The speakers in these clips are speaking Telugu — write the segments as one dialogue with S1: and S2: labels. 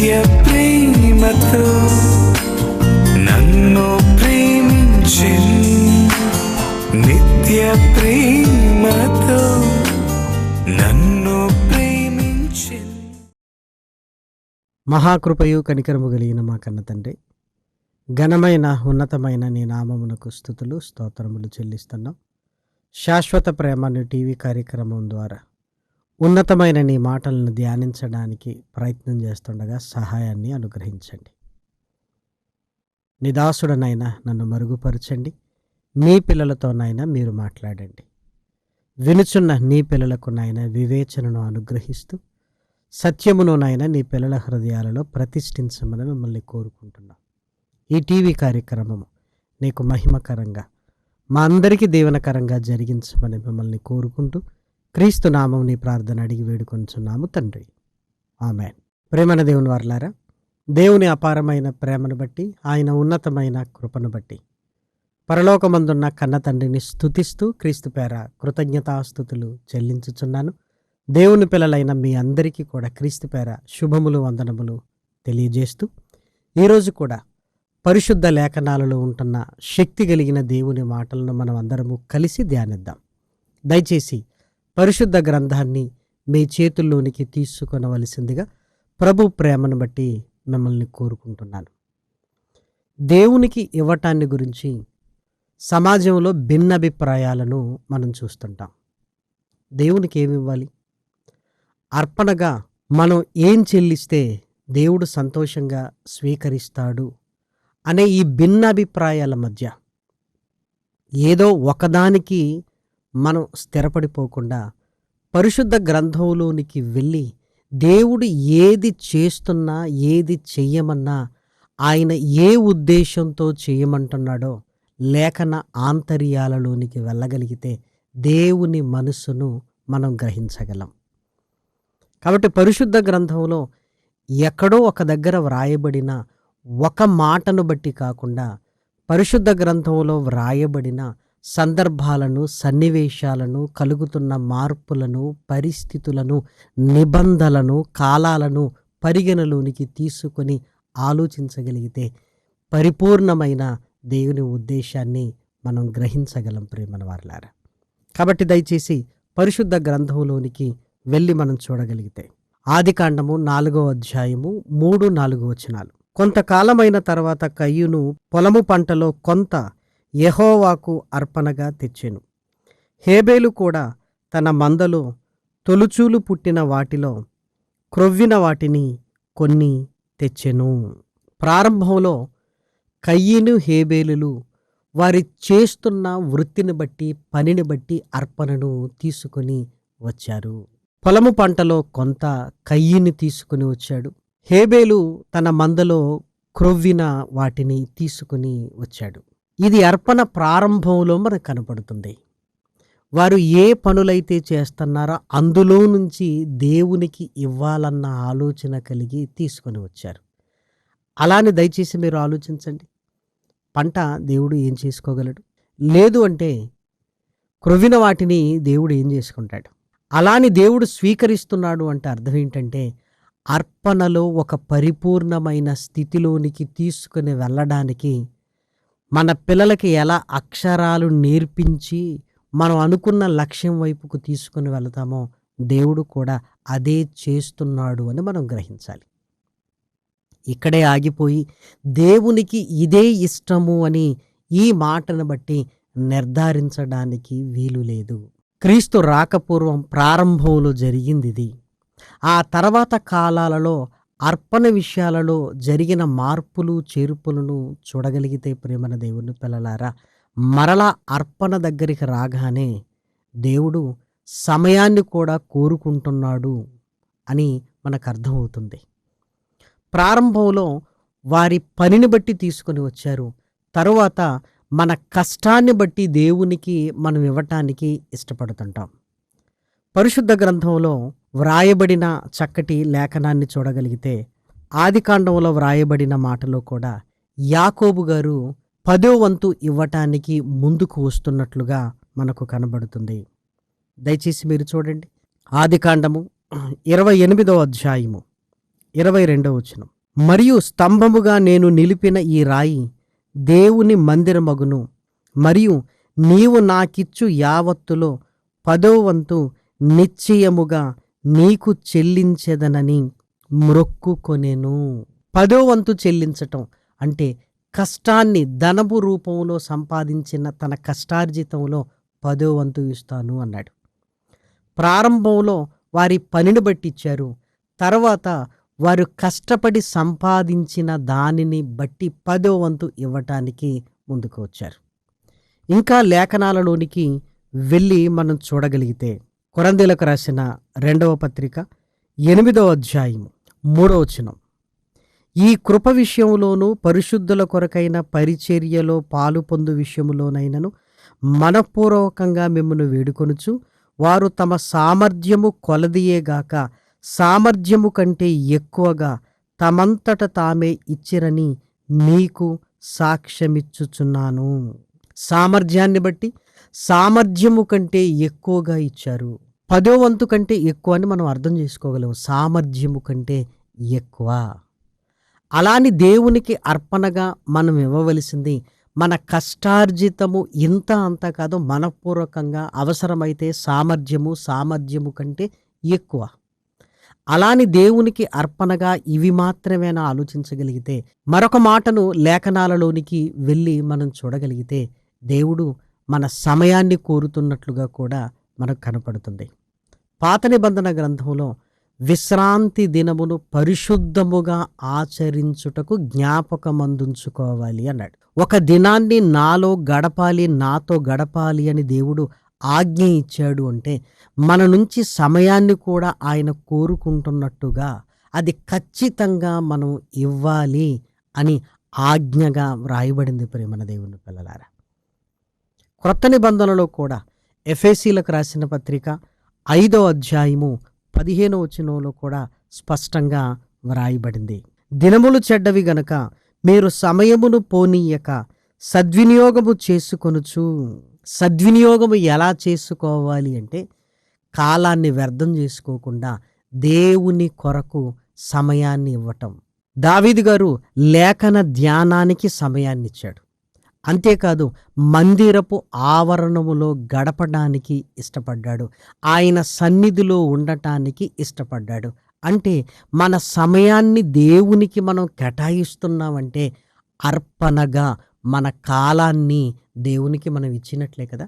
S1: నిత్య ప్రేమతో నన్ను ప్రేమించెను, నిత్య ప్రేమతో నన్ను ప్రేమించెను.
S2: మహాకృపయు కనికరము కలిగిన మా కన్న తండ్రి, ఘనమైన ఉన్నతమైన నీ నామమునకు స్తుతులు స్తోత్రములు చెల్లిస్తున్నాం. శాశ్వత ప్రేమను టీవీ కార్యక్రమం ద్వారా ఉన్నతమైన నీ మాటలను ధ్యానించడానికి ప్రయత్నం చేస్తుండగా సహాయాన్ని అనుగ్రహించండి. నిదాసుడనైనా నన్ను మరుగుపరచండి. నీ పిల్లలతోనైనా మీరు మాట్లాడండి. వినుచున్న నీ పిల్లలకు నాయన వివేచనను అనుగ్రహిస్తూ సత్యమునునైనా నీ పిల్లల హృదయాలలో ప్రతిష్ఠించమని మిమ్మల్ని కోరుకుంటున్నాం. ఈ టీవీ కార్యక్రమము నీకు మహిమకరంగా మా అందరికీ దీవెనకరంగా జరిగించమని మిమ్మల్ని కోరుకుంటూ క్రీస్తు నామం నీ ప్రార్థన అడిగి వేడుకొంచున్నాము తండ్రి, ఆమేన్. ప్రేమన దేవుని వారలారా, దేవుని అపారమైన ప్రేమను బట్టి, ఆయన ఉన్నతమైన కృపను బట్టి పరలోకమందున్న కన్న తండ్రిని స్తుతిస్తూ క్రీస్తు పేర కృతజ్ఞతాస్తుతులు చెల్లించుచున్నాను. దేవుని పిల్లలైన మీ అందరికీ కూడా క్రీస్తు పేర శుభములు వందనములు తెలియజేస్తూ ఈరోజు కూడా పరిశుద్ధ లేఖనాలలో ఉంటున్న శక్తి కలిగిన దేవుని మాటలను మనం అందరము కలిసి ధ్యానిద్దాం. దయచేసి పరిశుద్ధ గ్రంథాన్ని మీ చేతుల్లోనికి తీసుకొనవలసిందిగా ప్రభు ప్రేమను బట్టి మిమ్మల్ని కోరుకుంటున్నాను. దేవునికి ఇవ్వటాన్ని గురించి సమాజంలో భిన్నాభిప్రాయాలను మనం చూస్తుంటాం. దేవునికి ఏమి ఇవ్వాలి, అర్పణగా మనం ఏం చెల్లిస్తే దేవుడు సంతోషంగా స్వీకరిస్తాడు అనే ఈ భిన్నాభిప్రాయాల మధ్య ఏదో ఒకదానికి మనం స్థిరపడిపోకుండా పరిశుద్ధ గ్రంథంలోనికి వెళ్ళి దేవుడు ఏది చేస్తున్నా ఏది చెయ్యమన్నా ఆయన ఏ ఉద్దేశంతో చేయమంటున్నాడో లేఖన ఆంతర్యాలలోనికి వెళ్ళగలిగితే దేవుని మనసును మనం గ్రహించగలం. కాబట్టి పరిశుద్ధ గ్రంథంలో ఎక్కడో ఒక దగ్గర వ్రాయబడిన ఒక మాటను బట్టి కాకుండా పరిశుద్ధ గ్రంథంలో వ్రాయబడిన సందర్భాలను, సన్నివేశాలను, కలుగుతున్న మార్పులను, పరిస్థితులను, నిబంధనలను, కాలాలను పరిగణలోనికి తీసుకొని ఆలోచించగలిగితే పరిపూర్ణమైన దేవుని ఉద్దేశాన్ని మనం గ్రహించగలం ప్రేమన వారలారా. కాబట్టి దయచేసి పరిశుద్ధ గ్రంథంలోనికి వెళ్ళి మనం చూడగలిగితే ఆదికాండము 4వ అధ్యాయము 3-4 వచనాలు. కొంతకాలమైన తర్వాత కయ్యూను పొలము పంటలో కొంత యెహోవాకు అర్పణగా తెచ్చెను. హేబేలు కూడా తన మందలో తొలుచూలు పుట్టిన వాటిలో క్రొవ్విన వాటిని కొన్ని తెచ్చెను. ప్రారంభంలో కయ్యీను హేబేలులు వారి చేస్తున్న వృత్తిని బట్టి, పనిని బట్టి అర్పణను తీసుకొని వచ్చారు. పొలము పంటలో కొంత కయ్యీని తీసుకుని వచ్చాడు. హేబేలు తన మందలో క్రొవ్విన వాటిని తీసుకుని వచ్చాడు. ఇది అర్పణ ప్రారంభంలో మనకు కనపడుతుంది. వారు ఏ పనులైతే చేస్తున్నారో అందులో నుంచి దేవునికి ఇవ్వాలన్న ఆలోచన కలిగి తీసుకొని వచ్చారు. అలానే దయచేసి మీరు ఆలోచించండి. పంట దేవుడు ఏం చేసుకోగలడు? లేదు అంటే క్రొవ్విన వాటిని దేవుడు ఏం చేసుకుంటాడు? అలాని దేవుడు స్వీకరిస్తున్నాడు అంటే అర్థం ఏంటంటే అర్పణలో ఒక పరిపూర్ణమైన స్థితిలోనికి తీసుకుని వెళ్ళడానికి మన పిల్లలకి ఎలా అక్షరాలు నేర్పించి మనం అనుకున్న లక్ష్యం వైపుకు తీసుకుని వెళతామో దేవుడు కూడా అదే చేస్తున్నాడు అని మనం గ్రహించాలి. ఇక్కడే ఆగిపోయి దేవునికి ఇదే ఇష్టము అని ఈ మాటను బట్టి నిర్ధారించడానికి వీలు లేదు. క్రీస్తు రాకపూర్వం ప్రారంభంలో జరిగింది ఇది. ఆ తర్వాత కాలాలలో అర్పణ విషయాలలో జరిగిన మార్పులు చేర్పులను చూడగలిగితే ప్రేమన దేవుని పిల్లలారా, మరలా అర్పణ దగ్గరికి రాగానే దేవుడు సమయాన్ని కూడా కోరుకుంటున్నాడు అని మనకు అర్థమవుతుంది. ప్రారంభంలో వారి పనిని బట్టి తీసుకొని వచ్చారు. తరువాత మన కష్టాన్ని బట్టి దేవునికి మనం ఇవ్వటానికి ఇష్టపడుతుంటాం. పరిశుద్ధ గ్రంథంలో వ్రాయబడిన చక్కటి లేఖనాన్ని చూడగలిగితే ఆదికాండంలో వ్రాయబడిన మాటలో కూడా యాకోబు గారు 10వ వంతు ఇవ్వటానికి ముందుకు వస్తున్నట్లుగా మనకు కనబడుతుంది. దయచేసి మీరు చూడండి. ఆదికాండము 28వ అధ్యాయము 22వ వచనం. మరియు స్తంభముగా నేను నిలిపిన ఈ రాయి దేవుని మందిరమగును, మరియు నీవు నాకిచ్చు యావత్తులో 10వ వంతు నిశ్చయముగా నీకు చెల్లించెదనని మ్రొక్కుకొనెను. 10వ వంతు చెల్లించటం అంటే కష్టాన్ని ధనపు రూపంలో సంపాదించిన తన కష్టార్జితంలో 10వ వంతు ఇస్తాను అన్నాడు. ప్రారంభంలో వారి పనిని బట్టి ఇచ్చారు. తర్వాత వారు కష్టపడి సంపాదించిన దానిని బట్టి 10వ వంతు ఇవ్వటానికి ముందుకు వచ్చారు. ఇంకా లేఖనాలలోనికి వెళ్ళి మనం చూడగలిగితే కొరింథీయులకు రాసిన 2వ పత్రిక 8వ అధ్యాయం 3వ వచనం. ఈ కృప విషయంలోనూ పరిశుద్ధుల కొరకైన పరిచర్యలో పాలు పొందు విషయములోనైనను మనపూర్వకంగా మిమ్మల్ని వేడుకొనుచు, వారు తమ సామర్థ్యము కొలదియేగాక సామర్థ్యము కంటే ఎక్కువగా తమంతట తామే ఇచ్చిరని మీకు సాక్ష్యమిచ్చుచున్నాను. సామర్థ్యాన్ని బట్టి సామర్థ్యము కంటే ఎక్కువగా ఇచ్చారు. 10వ వంతు కంటే ఎక్కువ అని మనం అర్థం చేసుకోగలం. సామర్థ్యము కంటే ఎక్కువ. అలాని దేవునికి అర్పణగా మనం ఇవ్వవలసింది మన కష్టార్జితము ఇంత అంత కాదు, మనపూర్వకంగా అవసరమైతే సామర్థ్యము కంటే ఎక్కువ. అలాని దేవునికి అర్పణగా ఇవి మాత్రమేనా ఆలోచించగలిగితే, మరొక మాటను లేఖనాలలోనికి వెళ్ళి మనం చూడగలిగితే దేవుడు మన సమయాన్ని కోరుతున్నట్లుగా కూడా మనకు కనపడుతుంది. పాత నిబంధన గ్రంథంలో విశ్రాంతి దినమును పరిశుద్ధముగా ఆచరించుటకు జ్ఞాపకమందుంచుకోవాలి అన్నాడు. ఒక దినాన్ని నాతో గడపాలి అని దేవుడు ఆజ్ఞ ఇచ్చాడు అంటే మన నుంచి సమయాన్ని కూడా ఆయన కోరుకుంటున్నట్టుగా అది ఖచ్చితంగా మనం ఇవ్వాలి అని ఆజ్ఞగా వ్రాయబడింది. ప్రియమైన దేవుని పిల్లలారా, క్రొత్త నిబంధనలో కూడా ఎఫెసీలకు రాసిన పత్రిక 5వ అధ్యాయము 15వ వచనంలో కూడా స్పష్టంగా వ్రాయబడింది. దినములు చెడ్డవి గనక మీరు సమయమును పోనీయక సద్వినియోగము చేసుకొనుచు. సద్వినియోగము ఎలా చేసుకోవాలి అంటే కాలాన్ని వ్యర్థం చేసుకోకుండా దేవుని కొరకు సమయాన్ని ఇవ్వటం. దావీదు గారు లేఖన ధ్యానానికి సమయాన్ని ఇచ్చాడు. అంతేకాదు మందిరపు ఆవరణములో గడపడానికి ఇష్టపడ్డాడు. ఆయన సన్నిధిలో ఉండటానికి ఇష్టపడ్డాడు. అంటే మన సమయాన్ని దేవునికి మనం కేటాయిస్తున్నామంటే అర్పణగా మన కాలాన్ని దేవునికి మనం ఇచ్చినట్లే కదా.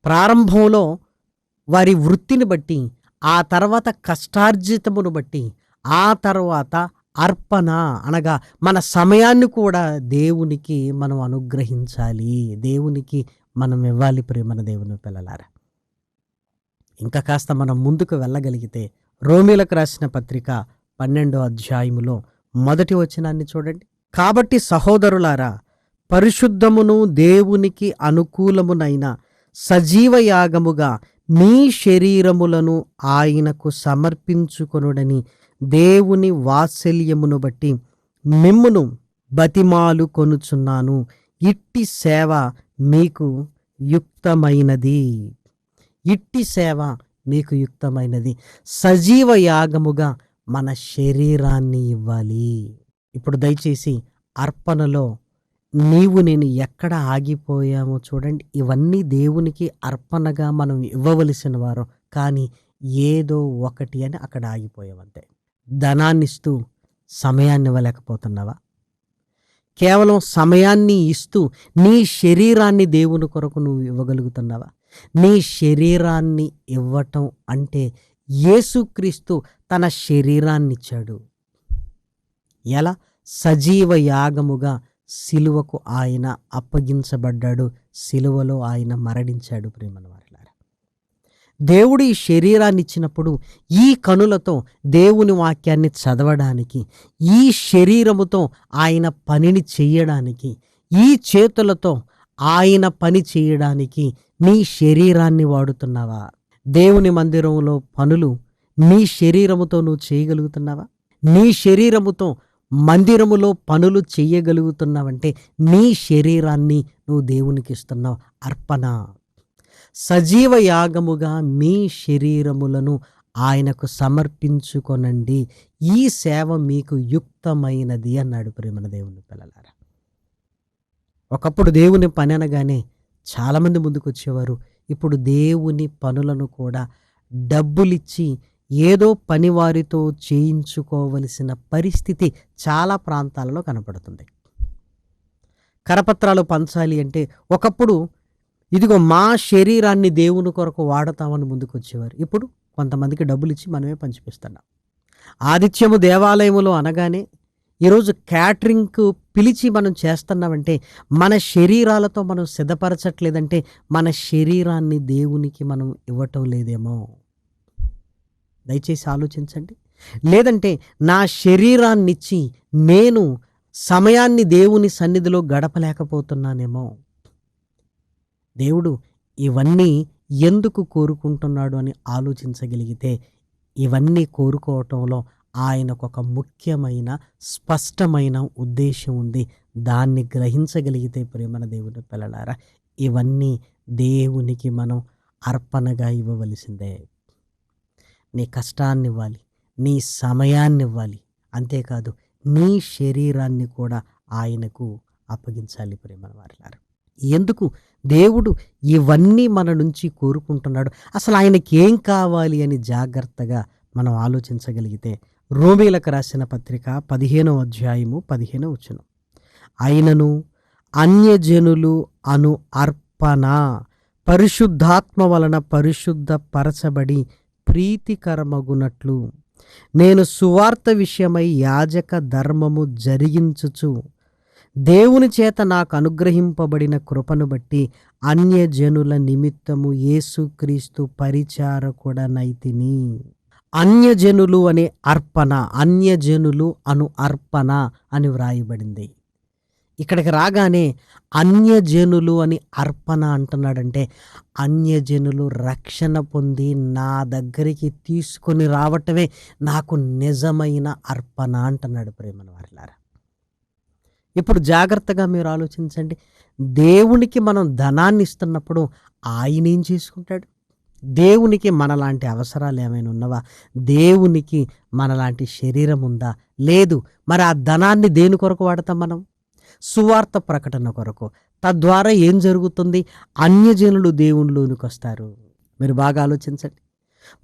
S2: ప్రారంభంలో వారి వృత్తిని బట్టి, ఆ తర్వాత కష్టార్జితమును బట్టి, ఆ తర్వాత అర్పణ అనగా మన సమయాన్ని కూడా దేవునికి మనం అనుగ్రహించాలి, దేవునికి మనం ఇవ్వాలి. ప్రియమైన దేవుని పిల్లలారా, ఇంకా కాస్త మనం ముందుకు వెళ్ళగలిగితే రోమీలకు రాసిన పత్రిక 12వ అధ్యాయములో 1వ వచనాన్ని చూడండి. కాబట్టి సహోదరులారా, పరిశుద్ధమును దేవునికి అనుకూలమునైన సజీవ యాగముగా మీ శరీరములను ఆయనకు సమర్పించుకొనుడని దేవుని వాత్సల్యమును బట్టి మిమ్మును బతిమాలు కొనుచున్నాను. ఇట్టి సేవ మీకు యుక్తమైనది. ఇట్టి సేవ మీకు యుక్తమైనది. సజీవ యాగముగా మన శరీరాన్ని ఇవ్వాలి. ఇప్పుడు దయచేసి అర్పణలో నీవు నేను ఎక్కడ ఆగిపోయామో చూడండి. ఇవన్నీ దేవునికి అర్పణగా మనం ఇవ్వవలసిన వారు, కానీ ఏదో ఒకటి అని అక్కడ ఆగిపోయామంతే. ధనాన్ని ఇస్తూ సమయాన్ని ఇవ్వలేకపోతున్నావా? కేవలం సమయాన్ని ఇస్తూ నీ శరీరాన్ని దేవుని కొరకు నువ్వు ఇవ్వగలుగుతున్నావా? నీ శరీరాన్ని ఇవ్వటం అంటే యేసుక్రీస్తు తన శరీరాన్ని ఇచ్చాడు. ఎలా? సజీవ యాగముగా సిలువకు ఆయన అప్పగించబడ్డాడు. సిలువలో ఆయన మరణించాడు. ప్రియమైన వారలారా, దేవుడు ఈ శరీరాన్ని ఇచ్చినప్పుడు ఈ కనులతో దేవుని వాక్యాన్ని చదవడానికి, ఈ శరీరముతో ఆయన పనిని చెయ్యడానికి, ఈ చేతులతో ఆయన పని చేయడానికి నీ శరీరాన్ని వాడుతున్నావా? దేవుని మందిరంలో పనులు నీ శరీరముతో నువ్వు చేయగలుగుతున్నావా? నీ శరీరముతో మందిరములో పనులు చెయ్యగలుగుతున్నావంటే నీ శరీరాన్ని నువ్వు దేవునికి ఇస్తున్నావు. అర్పణ. సజీవ యాగముగా మీ శరీరములను ఆయనకు సమర్పించుకొనండి, ఈ సేవ మీకు యుక్తమైనది అన్నాడు ప్రేమన దేవుని పిల్లలారా. ఒకప్పుడు దేవుని పని అనగానే చాలామంది ముందుకొచ్చేవారు. ఇప్పుడు దేవుని పనులను కూడా డబ్బులిచ్చి ఏదో పని వారితో చేయించుకోవలసిన పరిస్థితి చాలా ప్రాంతాలలో కనపడుతుంది. కరపత్రాలు పంచాలి అంటే ఒకప్పుడు ఇదిగో మా శరీరాన్ని దేవుని కొరకు వాడతామని ముందుకొచ్చేవారు. ఇప్పుడు కొంతమందికి డబ్బులు ఇచ్చి మనమే పంచిపిస్తున్నాం. ఆదిత్యము దేవాలయములో అనగానే ఈరోజు క్యాటరింగ్కు పిలిచి మనం చేస్తున్నామంటే మన శరీరాలతో మనం సిద్ధపరచట్లేదంటే మన శరీరాన్ని దేవునికి మనం ఇవ్వటం లేదేమో. దయచేసి ఆలోచించండి. లేదంటే నా శరీరాన్నిచ్చి నేను సమయాన్ని దేవుని సన్నిధిలో గడపలేకపోతున్నానేమో. దేవుడు ఇవన్నీ ఎందుకు కోరుకుంటున్నాడు అని ఆలోచించగలిగితే ఇవన్నీ కోరుకోవటంలో ఆయనకు ఒక ముఖ్యమైన స్పష్టమైన ఉద్దేశం ఉంది. దాన్ని గ్రహించగలిగితే ప్రేమన దేవుని పిల్లలారా, ఇవన్నీ దేవునికి మనం అర్పణగా ఇవ్వవలసిందే. నీ కష్టాన్ని ఇవ్వాలి, నీ సమయాన్ని ఇవ్వాలి, అంతేకాదు నీ శరీరాన్ని కూడా ఆయనకు అప్పగించాలి ప్రేమన వారిలారా. ఎందుకు దేవుడు ఇవన్నీ మన నుంచి కోరుకుంటున్నాడు? అసలు ఆయనకి ఏం కావాలి అని జాగ్రత్తగా మనం ఆలోచించగలిగితే రోమీలకు రాసిన పత్రిక 15వ అధ్యాయము 15వ వచనం, అయినను అన్యజనులు అను అర్పణ పరిశుద్ధాత్మ వలన పరిశుద్ధపరచబడి ప్రీతికరమగునట్లు నేను సువార్త విషయమై యాజక ధర్మము జరిగించుచు దేవుని చేత నాకు అనుగ్రహింపబడిన కృపను బట్టి అన్యజనుల నిమిత్తము యేసుక్రీస్తు పరిచారకుడనైతిని. అన్యజనులు అనే అర్పణ, అన్యజనులు అను అర్పణ అని వ్రాయబడింది. ఇక్కడికి రాగానే అన్యజనులు అని అర్పణ అంటున్నాడంటే అన్యజనులు రక్షణ పొంది నా దగ్గరికి తీసుకొని రావటమే నాకు నిజమైన అర్పణ అంటున్నాడు ప్రేమన వారిలారా. ఇప్పుడు జాగ్రత్తగా మీరు ఆలోచించండి. దేవునికి మనం ధనాన్ని ఇస్తున్నప్పుడు ఆయన ఏం చేసుకుంటాడు? దేవునికి మనలాంటి అవసరాలు ఏమైనా ఉన్నవా? దేవునికి మనలాంటి శరీరం ఉందా? లేదు. మరి ఆ ధనాన్ని దేని కొరకు వాడతాం మనం? సువార్త ప్రకటన కొరకు. తద్వారా ఏం జరుగుతుంది? అన్యజనులు దేవునిలోనికి వస్తారు. మీరు బాగా ఆలోచించండి.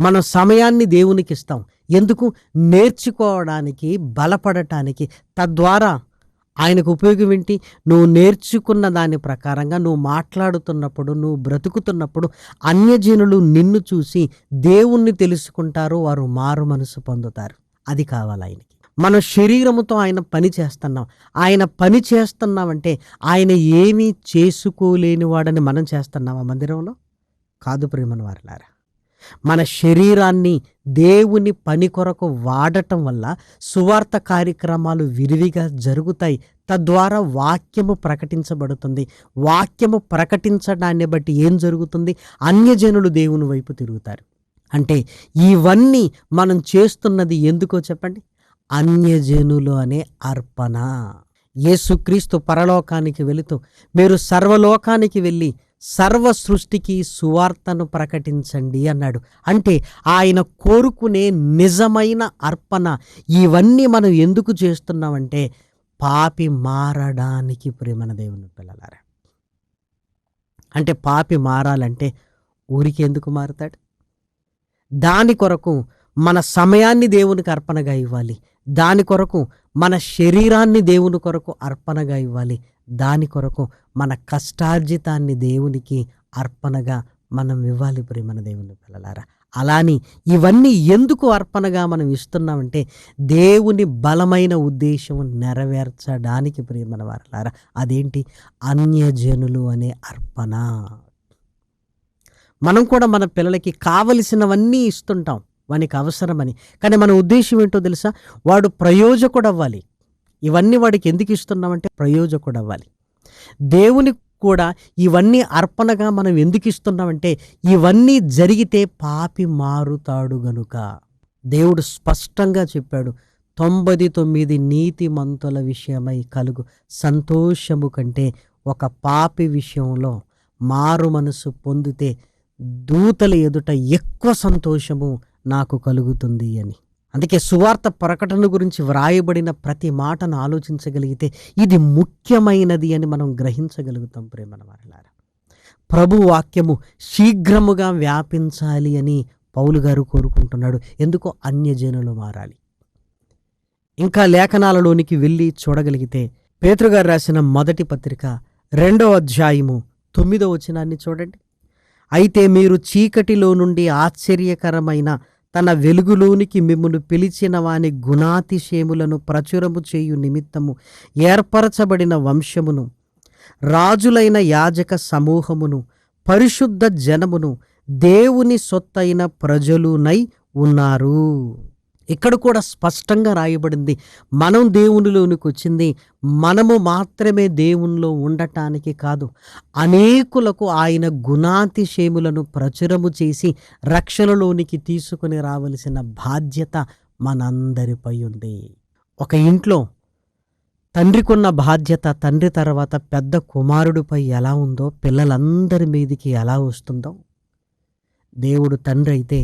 S2: మనం సమయాన్ని దేవునికి ఇస్తాం. ఎందుకు? నేర్చుకోవడానికి, బలపడటానికి. తద్వారా ఆయనకు ఉపయోగం ఏంటి? నువ్వు నేర్చుకున్న దాని ప్రకారంగా నువ్వు మాట్లాడుతున్నప్పుడు, నువ్వు బ్రతుకుతున్నప్పుడు అన్యజనులు నిన్ను చూసి దేవుణ్ణి తెలుసుకుంటారు, వారు మారు మనసు పొందుతారు. అది కావాలి ఆయనకి. మన శరీరముతో ఆయన పని చేస్తున్నాం. ఆయన పని చేస్తున్నామంటే ఆయన ఏమీ చేసుకోలేని వాడని మనం చేస్తున్నామా మందిరంలో? కాదు ప్రేమన వారలారా. మన శరీరాన్ని దేవుని పని కొరకు వాడటం వల్ల సువార్త కార్యక్రమాలు విరివిగా జరుగుతాయి. తద్వారా వాక్యము ప్రకటించబడుతుంది. వాక్యము ప్రకటించడాన్ని బట్టి ఏం జరుగుతుంది? అన్యజనులు దేవుని వైపు తిరుగుతారు. అంటే ఇవన్నీ మనం చేస్తున్నది ఎందుకో చెప్పండి? అన్యజనులు అనే అర్పణ. యేసుక్రీస్తు పరలోకానికి వెళుతూ మీరు సర్వలోకానికి వెళ్ళి సర్వ సృష్టికి సువార్తను ప్రకటించండి అన్నాడు. అంటే ఆయన కోరుకునే నిజమైన అర్పణ. ఇవన్నీ మనం ఎందుకు చేస్తున్నామంటే పాపి మారడానికి ప్రేమన దేవుని పిల్లలారా. అంటే పాపి మారాలంటే ఊరికి ఎందుకు మారుతాడు? దాని కొరకు మన సమయాన్ని దేవునికి అర్పణగా ఇవ్వాలి. దాని కొరకు మన శరీరాన్ని దేవుని కొరకు అర్పణగా ఇవ్వాలి. దాని కొరకు మన కష్టార్జితాన్ని దేవునికి అర్పణగా మనం ఇవ్వాలి ప్రేమన దేవుని పిల్లలారా. అలాని ఇవన్నీ ఎందుకు అర్పణగా మనం ఇస్తున్నామంటే దేవుని బలమైన ఉద్దేశం నెరవేర్చడానికి ప్రేమన వారలారా. అదేంటి? అన్యజనులు అనే అర్పణ. మనం కూడా మన పిల్లలకి కావలసినవన్నీ ఇస్తుంటాం వానికి అవసరమని. కానీ మన ఉద్దేశం ఏంటో తెలుసా? వాడు ప్రయోజకుడు అవ్వాలి. ఇవన్నీ వాడికి ఎందుకు ఇస్తున్నామంటే ప్రయోజకుడు అవ్వాలి. దేవునికి కూడా ఇవన్నీ అర్పణగా మనం ఎందుకు ఇస్తున్నామంటే ఇవన్నీ జరిగితే పాపి మారుతాడు గనుక. దేవుడు స్పష్టంగా చెప్పాడు, 99 నీతిమంతుల విషయమై కలుగు సంతోషము కంటే ఒక పాపి విషయంలో మారు మనసు పొందితే దూతల ఎదుట ఎక్కువ సంతోషము నాకు కలుగుతుంది అని. అందుకే సువార్త ప్రకటన గురించి వ్రాయబడిన ప్రతి మాటను ఆలోచించగలిగితే ఇది ముఖ్యమైనది అని మనం గ్రహించగలుగుతాం. ప్రేమన వారలారా, ప్రభు వాక్యము శీఘ్రముగా వ్యాపించాలి అని పౌలు గారు కోరుకుంటున్నాడు. ఎందుకో అన్యజనులు మారాలి. ఇంకా లేఖనాలలోనికి వెళ్ళి చూడగలిగితే పేతురు రాసిన మొదటి పత్రిక 2వ అధ్యాయము 9వ వచనాన్ని చూడండి. అయితే మీరు చీకటిలో నుండి ఆశ్చర్యకరమైన తన వెలుగులోనికి మిమ్మును పిలిచిన వాని గుణాతిశయములను ప్రచురము చేయు నిమిత్తము ఏర్పరచబడిన వంశమును, రాజులైన యాజక సమూహమును, పరిశుద్ధ జనమును, దేవుని సొత్తైన ప్రజలునై ఉన్నారు. ఇక్కడ కూడా స్పష్టంగా రాయబడింది, మనం దేవునిలోనికి వచ్చింది మనము మాత్రమే దేవునిలో ఉండటానికి కాదు, అనేకులకు ఆయన గుణాతిశయములను ప్రచురము చేసి రక్షణలోనికి తీసుకుని రావలసిన బాధ్యత మనందరిపై ఉంది. ఒక ఇంట్లో తండ్రికున్న బాధ్యత తండ్రి తర్వాత పెద్ద కుమారుడిపై ఎలా ఉందో, పిల్లలందరి మీదికి ఎలా వస్తుందో, దేవుడు తండ్రి అయితే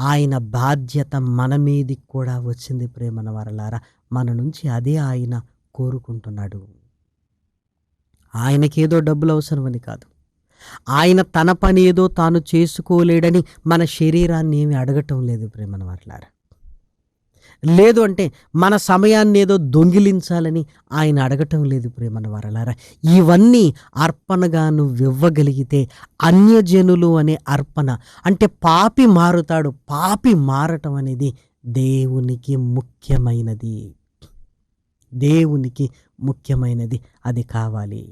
S2: ఆయన బాధ్యత మన మీదికి కూడా వచ్చింది. ప్రేమన వారలారా, మన నుంచి అదే ఆయన కోరుకుంటున్నాడు. ఆయనకేదో డబ్బులు అవసరమని కాదు, ఆయన తన పని ఏదో తాను చేసుకోలేడని మన శరీరాన్ని ఏమి అడగటం లేదు. ప్రేమన వారలారా, లేదు అంటే మన సమయాన్ని ఏదో దొంగిలించాలని ఆయన అడగటం లేదు. ప్రేమన వారలారా, ఇవన్నీ అర్పణగా నువ్వు ఇవ్వగలిగితే అన్యజనులు అనే అర్పణ అంటే పాపి మారుతాడు. పాపి మారటం అనేది దేవునికి ముఖ్యమైనది. దేవునికి ముఖ్యమైనది అది కావాలి.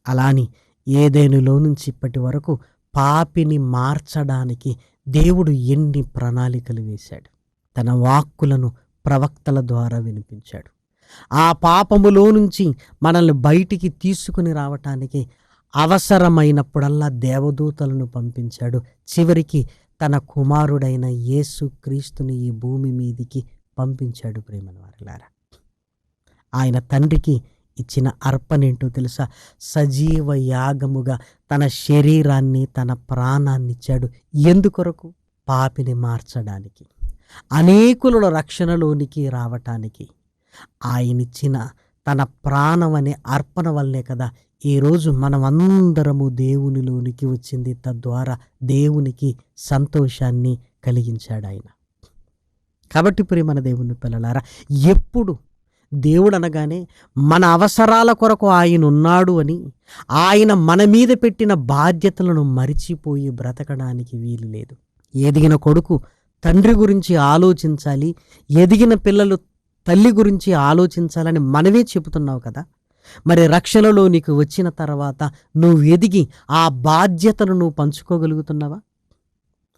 S2: అలాని ఏదైనాలో నుంచి ఇప్పటి వరకు పాపిని మార్చడానికి దేవుడు ఎన్ని ప్రణాళికలు వేశాడు. తన వాక్కులను ప్రవక్తల ద్వారా వినిపించాడు. ఆ పాపములో నుంచి మనల్ని బయటికి తీసుకుని రావటానికి అవసరమైనప్పుడల్లా దేవదూతలను పంపించాడు. చివరికి తన కుమారుడైన యేసు క్రీస్తుని ఈ భూమి మీదికి పంపించాడు. ప్రేమన వారలారా, ఆయన తండ్రికి ఇచ్చిన అర్పణ ఏంటో తెలుసా? సజీవ యాగముగా తన శరీరాన్ని, తన ప్రాణాన్ని ఇచ్చాడు. ఎందుకొరకు? పాపిని మార్చడానికి, అనేకుల రక్షణలోనికి రావటానికి. ఆయనిచ్చిన తన ప్రాణం అనే అర్పణ వల్లే కదా ఈరోజు మనం అందరము దేవునిలోనికి వచ్చింది. తద్వారా దేవునికి సంతోషాన్ని కలిగించాడు ఆయన. కాబట్టి ప్రియమైన దేవుని పిల్లలారా, ఎప్పుడు దేవుడు అనగానే మన అవసరాల కొరకు ఆయన ఉన్నాడు అని, ఆయన మన మీద పెట్టిన బాధ్యతలను మరిచిపోయి బ్రతకడానికి వీలు లేదు. ఎదిగిన కొడుకు తండ్రి గురించి ఆలోచించాలి, ఎదిగిన పిల్లలు తల్లి గురించి ఆలోచించాలని మనమే చెబుతున్నావు కదా. మరి రక్షణలో నీకు వచ్చిన తర్వాత నువ్వు ఎదిగి ఆ బాధ్యతను నువ్వు పంచుకోగలుగుతున్నావా?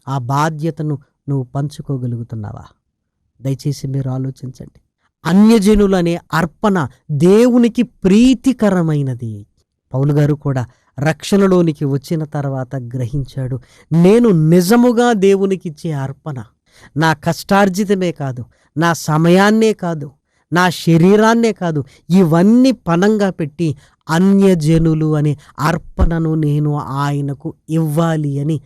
S2: ఆ బాధ్యతను నువ్వు పంచుకోగలుగుతున్నావా? దయచేసి మీరు ఆలోచించండి. అన్యజనులు అనే అర్పణ దేవునికి ప్రీతికరమైనది. పౌలు గారు కూడా రక్షణలోనికి వచ్చిన తర్వాత గ్రహించాడు, నేను నిజముగా దేవునికి ఇచ్చే అర్పణ నా కష్టార్జితమే కాదు, నా సమయాన్నే కాదు, నా శరీరాన్నే కాదు, ఇవన్నీ పణంగా పెట్టి అన్యజనులు అనే అర్పణను నేను ఆయనకు ఇవ్వాలి అని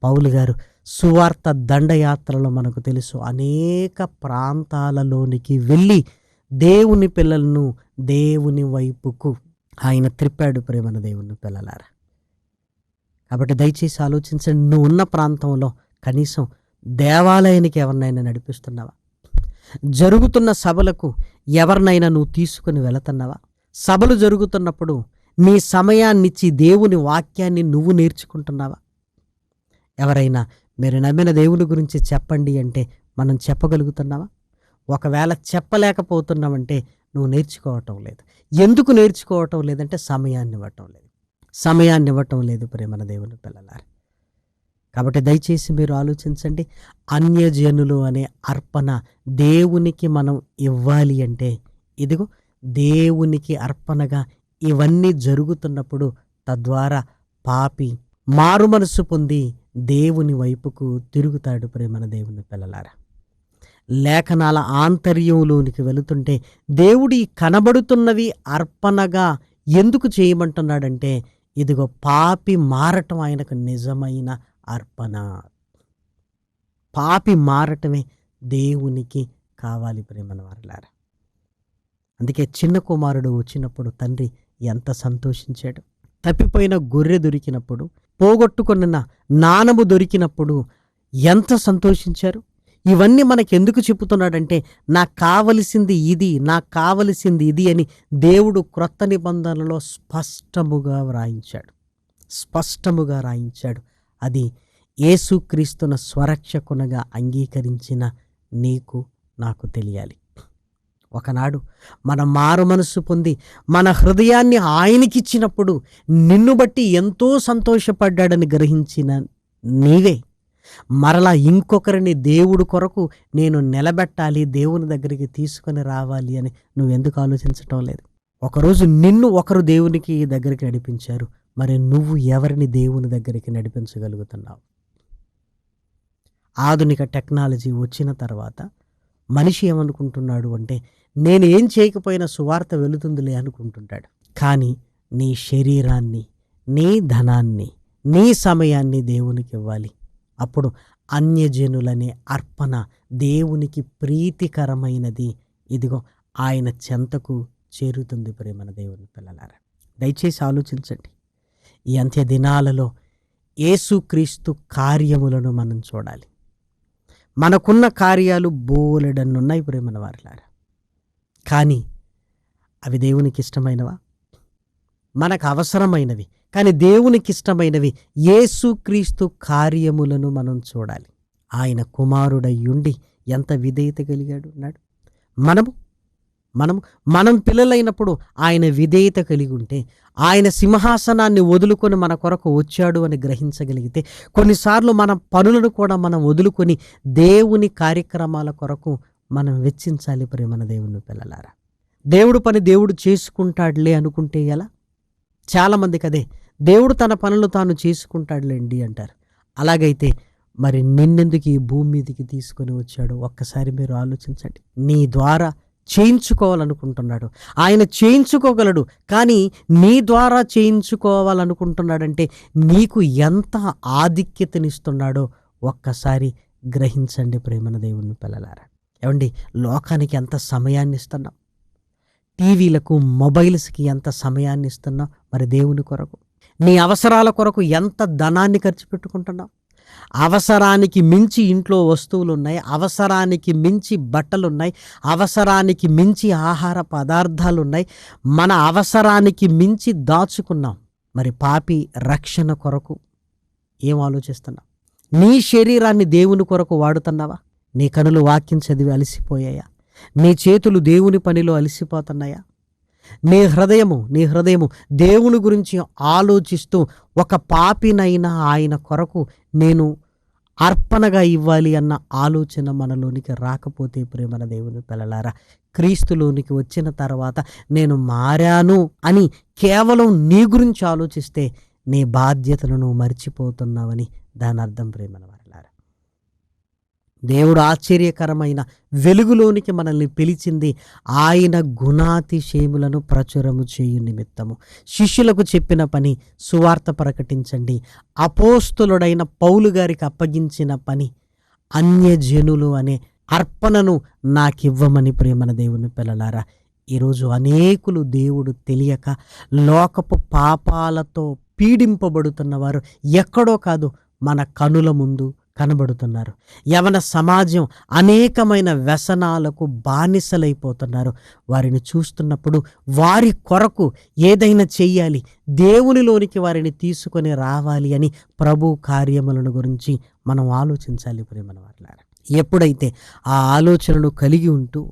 S2: పౌలు గారు సువార్త దండయాత్రలో మనకు తెలుసు అనేక ప్రాంతాలలోనికి వెళ్ళి దేవుని పిల్లలను దేవుని వైపుకు ఆయన త్రిప్పాడు. ప్రేమన దేవుని పిల్లలారా, కాబట్టి దయచేసి ఆలోచించండి. నువ్వు ఉన్న ప్రాంతంలో కనీసం దేవాలయానికి ఎవరినైనా నడిపిస్తున్నావా? జరుగుతున్న సభలకు ఎవరినైనా నువ్వు తీసుకుని వెళుతున్నావా? సభలు జరుగుతున్నప్పుడు నీ సమయాన్నిచ్చి దేవుని వాక్యాన్ని నువ్వు నేర్చుకుంటున్నావా? ఎవరైనా మీరు నమ్మిన దేవుని గురించి చెప్పండి అంటే మనం చెప్పగలుగుతున్నావా? ఒకవేళ చెప్పలేకపోతున్నామంటే నువ్వు నేర్చుకోవటం లేదు. ఎందుకు నేర్చుకోవటం లేదంటే సమయాన్ని ఇవ్వటం లేదు ప్రేమన దేవుని పిల్లలారా. కాబట్టి దయచేసి మీరు ఆలోచించండి. అన్యజనులు అనే అర్పణ దేవునికి మనం ఇవ్వాలి అంటే ఇదిగో దేవునికి అర్పణగా ఇవన్నీ జరుగుతున్నప్పుడు తద్వారా పాపి మారు మనసు పొంది దేవుని వైపుకు తిరుగుతాడు. ప్రేమన దేవుని పిల్లలారా, లేఖనాల ఆంతర్యంలోనికి వెళుతుంటే దేవుడి కనబడుతున్నవి అర్పణగా ఎందుకు చేయమంటున్నాడంటే ఇదిగో పాపి మారటం ఆయనకు నిజమైన అర్పణ. పాపి మారటమే దేవునికి కావాలి ప్రేమన వారలారా. అందుకే చిన్న కుమారుడు వచ్చినప్పుడు తండ్రి ఎంత సంతోషించాడు. తప్పిపోయిన గొర్రె దొరికినప్పుడు, పోగొట్టుకున్న నాణము దొరికినప్పుడు ఎంత సంతోషించారు. ఇవన్నీ మనకెందుకు చెబుతున్నాడంటే, నాకు కావలసింది ఇది, నాకు కావలసింది ఇది అని దేవుడు క్రొత్త నిబంధనలో స్పష్టముగా రాయించాడు. అది యేసుక్రీస్తున స్వరక్షకునిగా అంగీకరించిన నీకు నాకు తెలియాలి. ఒకనాడు మన మారు మనసు పొంది మన హృదయాన్ని ఆయనకిచ్చినప్పుడు నిన్ను బట్టి ఎంతో సంతోషపడ్డాడని గ్రహించిన నీవే మరలా ఇంకొకరిని దేవుడు కొరకు నేను నిలబెట్టాలి, దేవుని దగ్గరికి తీసుకొని రావాలి అని నువ్వెందుకు ఆలోచించటం లేదు? ఒకరోజు నిన్ను ఒకరు దేవునికి దగ్గరికి నడిపించారు, మరి నువ్వు ఎవరిని దేవుని దగ్గరికి నడిపించగలుగుతున్నావు? ఆధునిక టెక్నాలజీ వచ్చిన తర్వాత మనిషి ఏమనుకుంటున్నాడు అంటే, నేను ఏం చేయకపోయినా సువార్త వెళుతుందిలే అనుకుంటుంటాడు. కానీ నీ శరీరాన్ని, నీ ధనాన్ని, నీ సమయాన్ని దేవునికి ఇవ్వాలి. అప్పుడు అన్యజనులనే అర్పణ దేవునికి ప్రీతికరమైనది, ఇదిగో ఆయన చెంతకు చేరుతుంది. ప్రేమన దేవుని పిల్లలారా, దయచేసి ఆలోచించండి. ఈ అంత్య దినాలలో యేసుక్రీస్తు కార్యములను మనం చూడాలి. మనకున్న కార్యాలు బోలెడన్నున్నాయి ప్రేమన వారలారా, కానీ అవి దేవునికి ఇష్టమైనవా? మనకు అవసరమైనవి కానీ దేవునికి ఇష్టమైనవి యేసుక్రీస్తు కార్యములను మనం చూడాలి. ఆయన కుమారుడయ్యుండి ఎంత విధేయత కలిగాడు అన్నాడు. మనం పిల్లలైనప్పుడు ఆయన విధేయత కలిగి ఉంటే, ఆయన సింహాసనాన్ని వదులుకొని మన కొరకు వచ్చాడు అని గ్రహించగలిగితే, కొన్నిసార్లు మన పనులను కూడా మనం వదులుకొని దేవుని కార్యక్రమాల కొరకు మనం వెచ్చించాలి. ప్రేమన దేవుని పిల్లలారా, దేవుడు పని దేవుడు చేసుకుంటాడులే అనుకుంటే ఎలా? చాలామందికి అదే, దేవుడు తన పనులు తాను చేసుకుంటాడులేండి అంటారు. అలాగైతే మరి నిన్నెందుకు ఈ భూమి మీదకి తీసుకొని వచ్చాడు? ఒక్కసారి మీరు ఆలోచించండి. నీ ద్వారా చేయించుకోవాలనుకుంటున్నాడు, ఆయన చేయించుకోగలడు. కానీ నీ ద్వారా చేయించుకోవాలనుకుంటున్నాడంటే నీకు ఎంత ఆధిక్యతనిస్తున్నాడో ఒక్కసారి గ్రహించండి ప్రేమన దేవుని పిల్లలారా. ఏమండి, లోకానికి ఎంత సమయాన్ని ఇస్తున్నాం, టీవీలకు, మొబైల్స్కి ఎంత సమయాన్ని ఇస్తున్నాం, మరి దేవుని కొరకు నీ అవసరాల కొరకు ఎంత ధనాన్ని ఖర్చు పెట్టుకుంటున్నావు? అవసరానికి మించి ఇంట్లో వస్తువులు ఉన్నాయి, అవసరానికి మించి బట్టలు ఉన్నాయి, అవసరానికి మించి ఆహార పదార్థాలు ఉన్నాయి, మన అవసరానికి మించి దాచుకున్నాం. మరి పాపి రక్షణ కొరకు ఏం ఆలోచిస్తున్నావు? నీ శరీరాన్ని దేవుని కొరకు వాడుతున్నావా? నీ కనులు వాక్యం చదివి అలసిపోయాయా? నీ చేతులు దేవుని పనిలో అలసిపోతున్నాయా? నీ హృదయము దేవుని గురించి ఆలోచిస్తూ, ఒక పాపినైనా ఆయన కొరకు నేను అర్పణగా ఇవ్వాలి అన్న ఆలోచన మనలోనికి రాకపోతే ప్రేమన దేవుని పిల్లలారా, క్రీస్తులోనికి వచ్చిన తర్వాత నేను మారాను అని కేవలం నీ గురించి ఆలోచిస్తే నీ బాధ్యతలను మర్చిపోతున్నావని దాని అర్థం ప్రేమన వారలారా. దేవుడు ఆశ్చర్యకరమైన వెలుగులోనికి మనల్ని పిలిచింది ఆయన గుణాతిశయములను ప్రచురము చేయు నిమిత్తము. శిష్యులకు చెప్పిన పని సువార్త ప్రకటించండి. అపోస్తులుడైన పౌలు గారికి అప్పగించిన పని అన్యజనులు అనే అర్పణను నాకివ్వమని ప్రేమన దేవుని పిల్లలారా. ఈరోజు అనేకులు దేవుడు తెలియక లోకపు పాపాలతో పీడింపబడుతున్నవారు ఎక్కడో కాదు, మన కనుల ముందు కనబడుతున్నారు. యవన సమాజం అనేకమైన వ్యసనాలకు బానిసలైపోతున్నారు. వారిని చూస్తున్నప్పుడు వారి కొరకు ఏదైనా చెయ్యాలి, దేవునిలోనికి వారిని తీసుకొని రావాలి అని ప్రభు కార్యములను గురించి మనం ఆలోచించాలి ప్రేమన వారలారా. ఎప్పుడైతే ఆ ఆలోచనలు కలిగి ఉంటూ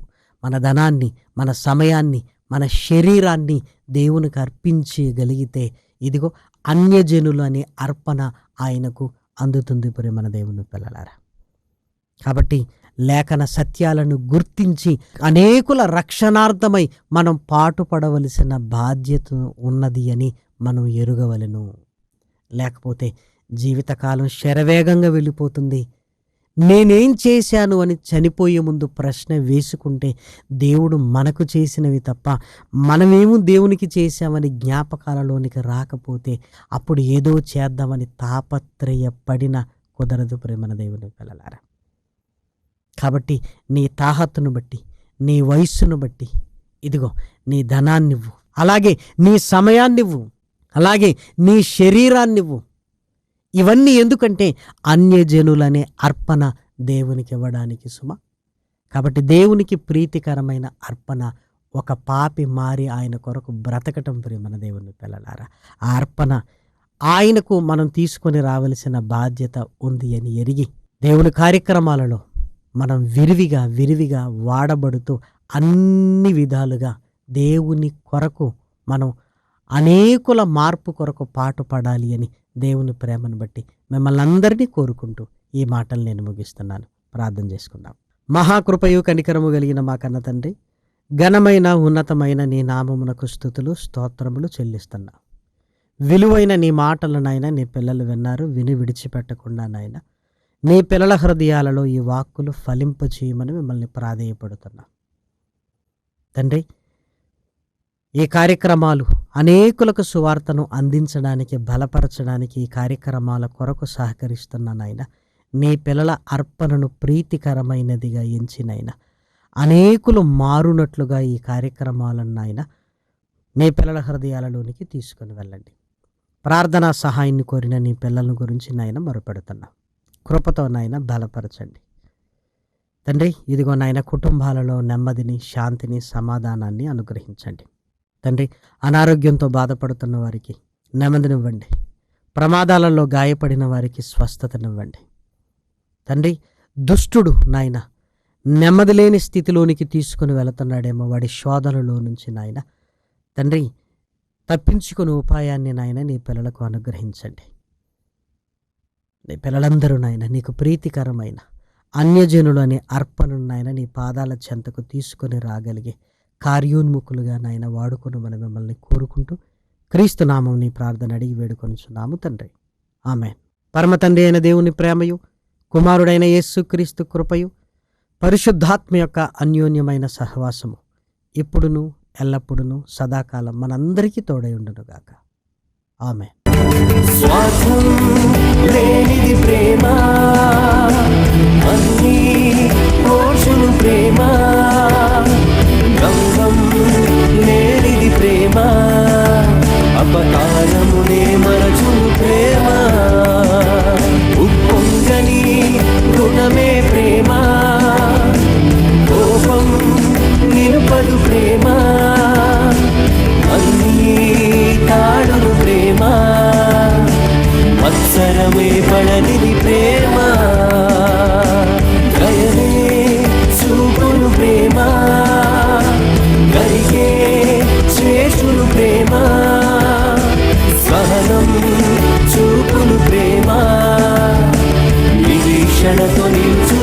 S2: మన ధనాన్ని, మన సమయాన్ని, మన శరీరాన్ని దేవునికి అర్పించగలిగితే, ఇదిగో అన్యజనులు అనే అర్పణ ఆయనకు అందుతుంది ప్రేమన దేవుని పిల్లలారా. కాబట్టి లేఖన సత్యాలను గుర్తించి అనేకుల రక్షణార్థమై మనం పాటుపడవలసిన బాధ్యత ఉన్నది అని మనం ఎరుగవలెను. లేకపోతే జీవితకాలం శరవేగంగా వెళ్ళిపోతుంది. నేనేం చేశాను అని చనిపోయే ముందు ప్రశ్న వేసుకుంటే దేవుడు మనకు చేసినవి తప్ప మనమేమో దేవునికి చేశామని జ్ఞాపకాలలోనికి రాకపోతే అప్పుడు ఏదో చేద్దామని తాపత్రయపడిన కుదరదు ప్రేమన దేవుని పిల్లలారా. కాబట్టి నీ తాహత్తును బట్టి, నీ వయస్సును బట్టి ఇదిగో నీ ధనాన్నివ్వు, అలాగే నీ సమయాన్నివ్వు, అలాగే నీ శరీరాన్నివ్వు. ఇవన్నీ ఎందుకంటే అన్యజనులనే అర్పణ దేవునికి ఇవ్వడానికి సుమ. కాబట్టి దేవునికి ప్రీతికరమైన అర్పణ ఒక పాపి మారి ఆయన కొరకు బ్రతకటం ప్రియమైన దేవుని పిల్లలారా. ఆ అర్పణ ఆయనకు మనం తీసుకొని రావలసిన బాధ్యత ఉంది అని ఎరిగి దేవుని కార్యక్రమాలలో మనం విరివిగా వాడబడుతూ అన్ని విధాలుగా దేవుని కొరకు మనం అనేకుల మార్పు కొరకు పాటుపడాలి అని దేవుని ప్రేమను బట్టి మిమ్మల్ని అందరినీ కోరుకుంటూ ఈ మాటలు నేను ముగిస్తున్నాను. ప్రార్థన చేసుకుందాం. మహాకృపయు కనికరము కలిగిన మా కన్న తండ్రి, ఘనమైన ఉన్నతమైన నీ నామమునకు స్తుతులు స్తోత్రములు చెల్లిస్తున్నా. విలువైన నీ మాటలు నాయన నీ పిల్లలు విన్నారు, విని విడిచిపెట్టకుండా నాయన నీ పిల్లల హృదయాలలో ఈ వాక్కులు ఫలింపు చేయమని మిమ్మల్ని ప్రాధేయపడుతున్నా. తండ్రి, ఈ కార్యక్రమాలు అనేకులకు సువార్తను అందించడానికి, బలపరచడానికి ఈ కార్యక్రమాల కొరకు సహకరిస్తున్న నాయన నీ పిల్లల అర్పణను ప్రీతికరమైనదిగా ఎంచినైనా అనేకులు మారునట్లుగా ఈ కార్యక్రమాలను నాయన నీ పిల్లల హృదయాలలోనికి తీసుకుని వెళ్ళండి. ప్రార్థనా సహాయాన్ని కోరిన నీ పిల్లల గురించి నాయన మొరపెడుతున్నా. కృపతో నాయన బలపరచండి తండ్రి. ఇదిగో నాయన కుటుంబాలలో నెమ్మదిని, శాంతిని, సమాధానాన్ని అనుగ్రహించండి తండ్రి. అనారోగ్యంతో బాధపడుతున్న వారికి నెమ్మదినివ్వండి. ప్రమాదాలలో గాయపడిన వారికి స్వస్థతనివ్వండి తండ్రి. దుష్టుడు నాయన నెమ్మది లేని స్థితిలోనికి తీసుకుని వెళుతున్నాడేమో, వాడి శోధనలో నుంచి నాయన తండ్రి తప్పించుకునే ఉపాయాన్ని నాయన నీ పిల్లలకు అనుగ్రహించండి. నీ పిల్లలందరూ నాయన నీకు ప్రీతికరమైన అన్యజనులు అనే అర్పణను నాయన నీ పాదాల చెంతకు తీసుకొని రాగలిగే కార్యోన్ముఖులుగా నాయన వాడుకొని మనం మిమ్మల్ని కోరుకుంటూ క్రీస్తు నామం నీ ప్రార్థన అడిగి వేడుకొనుచున్నాము తండ్రి. ఆమేన్. పరమ తండ్రి అయిన దేవుని ప్రేమయు, కుమారుడైన యేసు క్రీస్తు కృపయు, పరిశుద్ధాత్మ యొక్క అన్యోన్యమైన సహవాసము ఇప్పుడును ఎల్లప్పుడును సదాకాలం మనందరికీ తోడై ఉండునుగాక. ఆమేన్.
S1: స్వార్థం లేనిది ప్రేమ, అన్నీ పోషును ప్రేమ. గంగం లేనిది ప్రేమ, అపకారమునే మరచును ప్రేమ. ఉప్పొంగని గుణమే ప్రేమ, కోపం నిలుపదు ప్రేమ. అన్నీ తాడును ప్రేమ, మత్సరమే పడనిది ప్రేమ. దయనే చూపును ప్రేమ, గరిగే చేతును ప్రేమ. సహనం చూపును ప్రేమ, నిరీక్షణతో నిల్చు